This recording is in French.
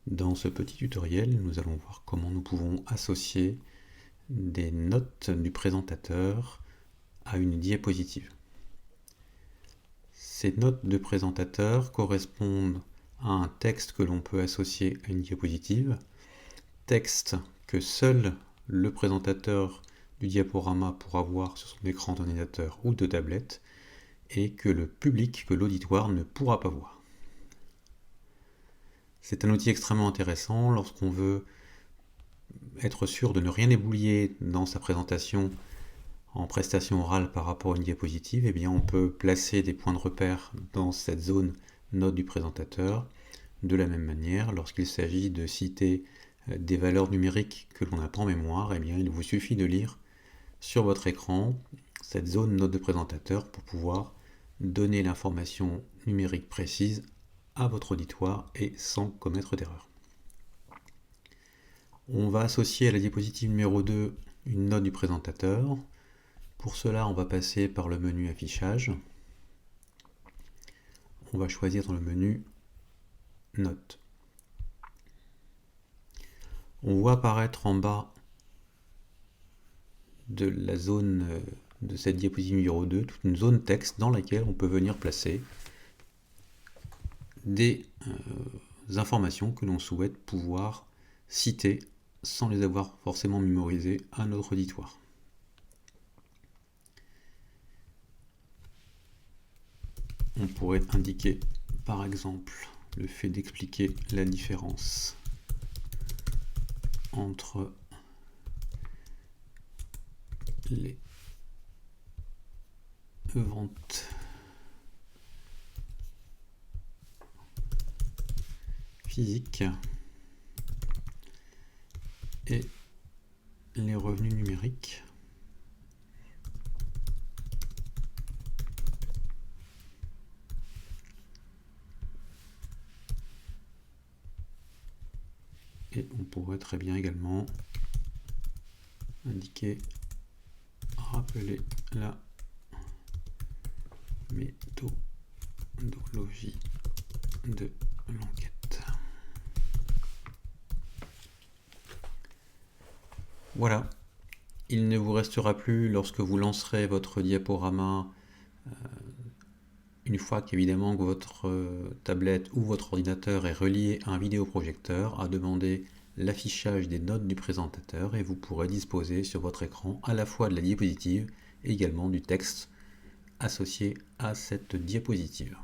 Dans ce petit tutoriel, nous allons voir comment nous pouvons associer des notes du présentateur à une diapositive. Ces notes de présentateur correspondent à un texte que l'on peut associer à une diapositive, texte que seul le présentateur du diaporama pourra voir sur son écran d'ordinateur ou de tablette, et que le public, que l'auditoire ne pourra pas voir. C'est un outil extrêmement intéressant lorsqu'on veut être sûr de ne rien éboulier dans sa présentation en prestation orale par rapport à une diapositive. Eh bien, on peut placer des points de repère dans cette zone note du présentateur. De la même manière, lorsqu'il s'agit de citer des valeurs numériques que l'on n'a pas en mémoire, eh bien, il vous suffit de lire sur votre écran cette zone note de présentateur pour pouvoir donner l'information numérique précise à votre auditoire et sans commettre d'erreur. On va associer à la diapositive numéro 2 une note du présentateur. Pour cela, on va passer par le menu affichage. On va choisir dans le menu notes. On voit apparaître en bas de la zone de cette diapositive numéro 2 toute une zone texte dans laquelle on peut venir placer des informations que l'on souhaite pouvoir citer sans les avoir forcément mémorisées à notre auditoire. On pourrait indiquer par exemple le fait d'expliquer la différence entre les ventes physiques et les revenus numériques. Et on pourrait très bien également indiquer, rappeler la méthodologie de l'enquête. Voilà, il ne vous restera plus, lorsque vous lancerez votre diaporama, une fois qu'évidemment votre tablette ou votre ordinateur est relié à un vidéoprojecteur, à demander l'affichage des notes du présentateur et vous pourrez disposer sur votre écran à la fois de la diapositive et également du texte associé à cette diapositive.